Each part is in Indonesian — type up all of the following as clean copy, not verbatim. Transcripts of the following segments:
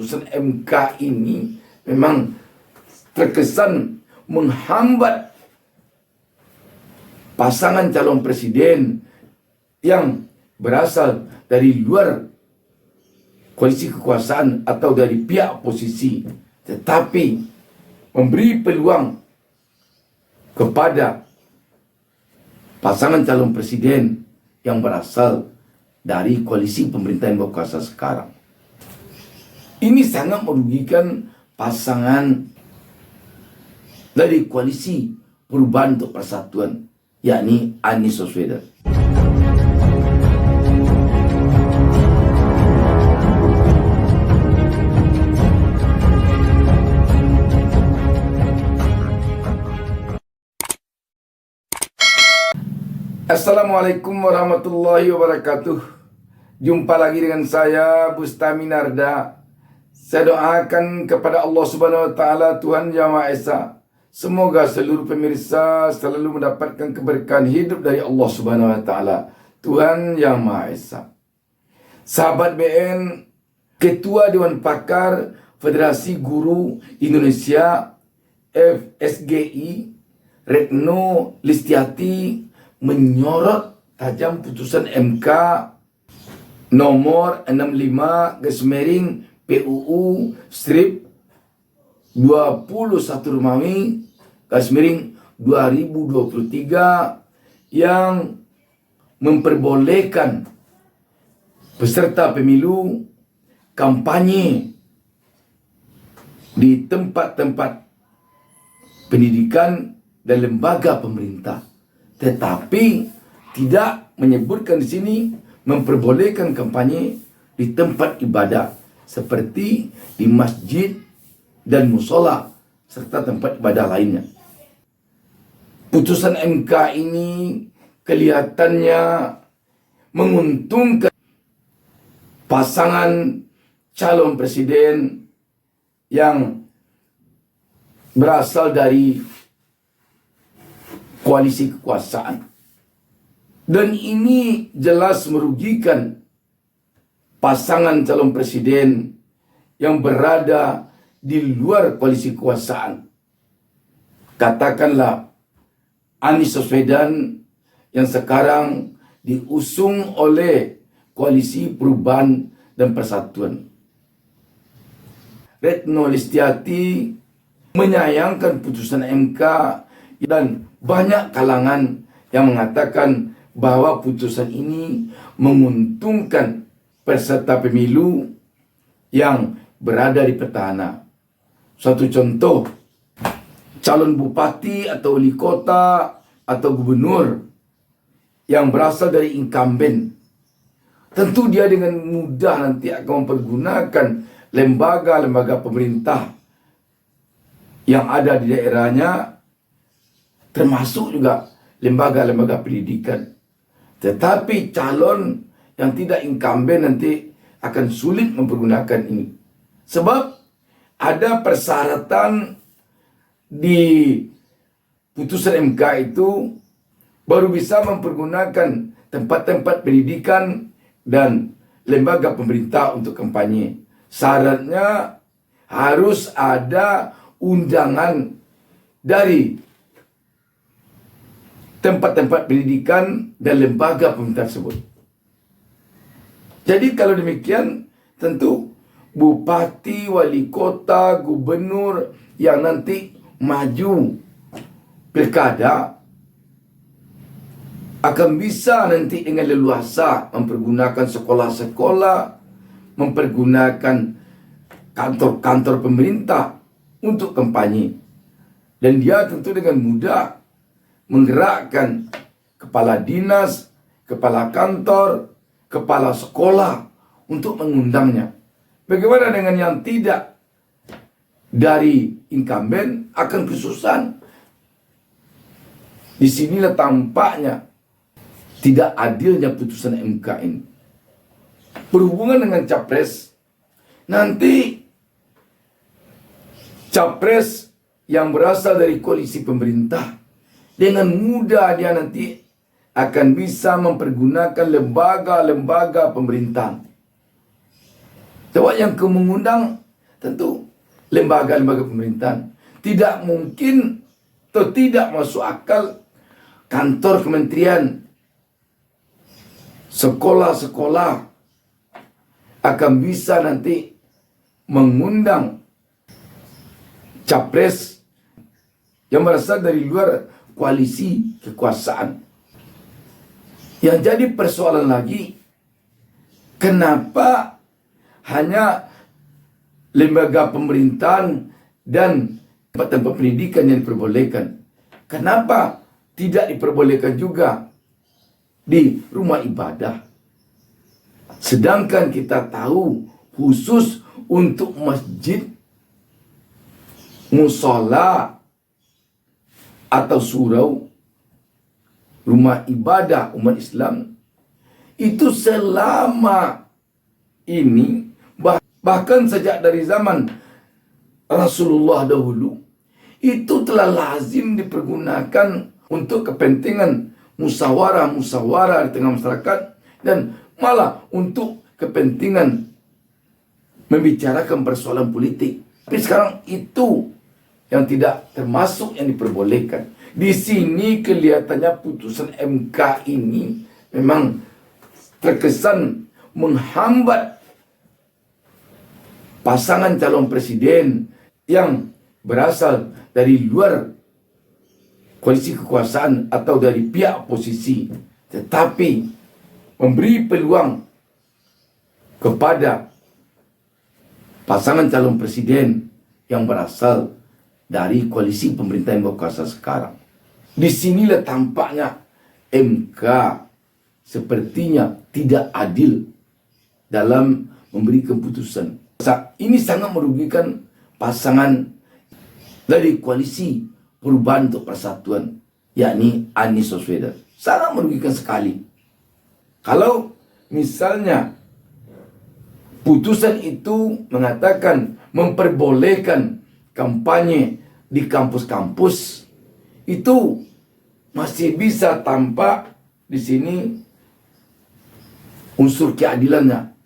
putusan MK ini memang terkesan menghambat pasangan calon presiden yang berasal dari luar koalisi kekuasaan atau dari pihak oposisi, tetapi memberi peluang kepada pasangan calon presiden yang berasal dari koalisi pemerintah yang berkuasa sekarang. Ini sangat merugikan pasangan dari koalisi Perubahan untuk Persatuan, yakni Anies Baswedan. Assalamualaikum warahmatullahi wabarakatuh. Jumpa lagi dengan saya Bustami Narda. Saya doakan kepada Allah Subhanahu wa taala, Tuhan Yang Maha Esa, semoga seluruh pemirsa selalu mendapatkan keberkahan hidup dari Allah Subhanahu wa taala, Tuhan Yang Maha Esa. Sahabat BN, Ketua Dewan Pakar Federasi Guru Indonesia FSGI Retno Listiarti menyorot tajam putusan MK nomor 65/PUU strip 21 Romawi /2023 yang memperbolehkan peserta pemilu kampanye di tempat-tempat pendidikan dan lembaga pemerintah, tetapi tidak menyebutkan di sini memperbolehkan kampanye di tempat ibadah seperti di masjid dan musola serta tempat ibadah lainnya. Putusan MK ini kelihatannya menguntungkan pasangan calon presiden yang berasal dari koalisi kekuasaan. Dan ini jelas merugikan pasangan calon presiden yang berada di luar koalisi kekuasaan. Katakanlah Anies Baswedan yang sekarang diusung oleh koalisi Perubahan dan Persatuan. Retno Listiarti menyayangkan putusan MK dan banyak kalangan yang mengatakan bahwa putusan ini menguntungkan peserta pemilu yang berada di petahana. Suatu contoh, calon bupati atau wali kota atau gubernur yang berasal dari incumbent, tentu dia dengan mudah nanti akan mempergunakan lembaga-lembaga pemerintah yang ada di daerahnya, termasuk juga lembaga-lembaga pendidikan. Tetapi calon yang tidak incumbent nanti akan sulit mempergunakan ini. Sebab ada persyaratan di putusan MK itu baru bisa mempergunakan tempat-tempat pendidikan dan lembaga pemerintah untuk kampanye. Syaratnya harus ada undangan dari tempat-tempat pendidikan dan lembaga pemerintah tersebut. Jadi kalau demikian, tentu bupati, wali kota, gubernur yang nanti maju pilkada akan bisa nanti dengan leluasa mempergunakan sekolah-sekolah, mempergunakan kantor-kantor pemerintah untuk kampanye. Dan dia tentu dengan mudah menggerakkan kepala dinas, kepala kantor, kepala sekolah untuk mengundangnya. Bagaimana dengan yang tidak dari incumbent? Akan kesusahan. Disinilah tampaknya tidak adilnya putusan MK ini. Berhubungan dengan capres, nanti capres yang berasal dari koalisi pemerintah dengan mudah dia nanti akan bisa mempergunakan lembaga-lembaga pemerintahan. Sebab yang mengundang tentu lembaga-lembaga pemerintahan. Tidak mungkin atau tidak masuk akal kantor kementerian, sekolah-sekolah akan bisa nanti mengundang capres yang berasal dari luar koalisi kekuasaan. Yang jadi persoalan lagi, kenapa hanya lembaga pemerintahan dan tempat-tempat pendidikan yang diperbolehkan? Kenapa tidak diperbolehkan juga di rumah ibadah? Sedangkan kita tahu khusus untuk masjid, musola, atau surau, rumah ibadah umat Islam, itu selama ini, bahkan sejak dari zaman Rasulullah dahulu, itu telah lazim dipergunakan untuk kepentingan musyawarah-musyawarah di tengah masyarakat, dan malah untuk kepentingan membicarakan persoalan politik. Tapi sekarang itu yang tidak termasuk yang diperbolehkan. Di sini kelihatannya putusan MK ini memang terkesan menghambat pasangan calon presiden yang berasal dari luar koalisi kekuasaan atau dari pihak oposisi, tetapi memberi peluang kepada pasangan calon presiden yang berasal dari koalisi pemerintahan yang berkuasa sekarang. Di sinilah tampaknya MK sepertinya tidak adil dalam memberi keputusan. Ini sangat merugikan pasangan dari koalisi Perubahan untuk Persatuan, yakni Anies Baswedan. Sangat merugikan sekali. Kalau misalnya putusan itu mengatakan memperbolehkan kampanye di kampus-kampus, itu masih bisa tampak di sini unsur keadilannya.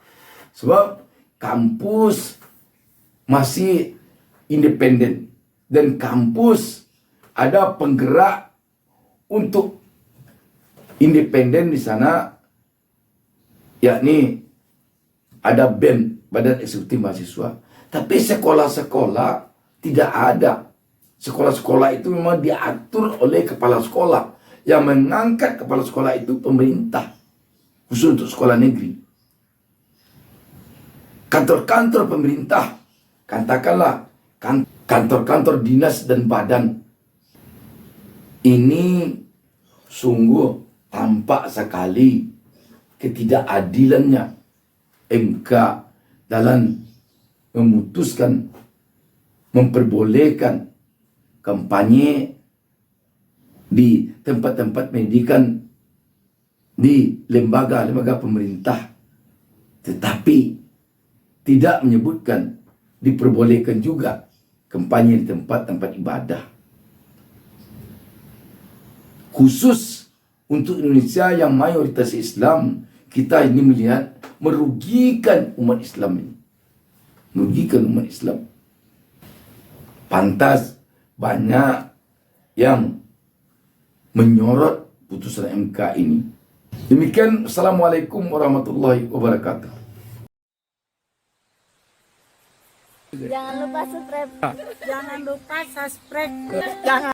Sebab kampus masih independen dan kampus ada penggerak untuk independen di sana, yakni ada BEM, Badan Eksekutif Mahasiswa. Tapi sekolah-sekolah tidak ada. Sekolah-sekolah itu memang diatur oleh kepala sekolah. Yang mengangkat kepala sekolah itu pemerintah, khusus untuk sekolah negeri. Kantor-kantor pemerintah, katakanlah kantor-kantor dinas dan badan, ini sungguh tampak sekali ketidakadilannya MK dalam memutuskan memperbolehkan kampanye di tempat-tempat pendidikan di lembaga-lembaga pemerintah, tetapi tidak menyebutkan diperbolehkan juga kampanye di tempat-tempat ibadah. Khusus untuk Indonesia yang mayoritas Islam, kita ini melihat merugikan umat Islam ini. Merugikan umat Islam. Pantas banyak yang menyorot putusan MK ini. Demikian, Assalamualaikum warahmatullahi wabarakatuh. Jangan lupa subscribe. Jangan lupa subscribe. Jangan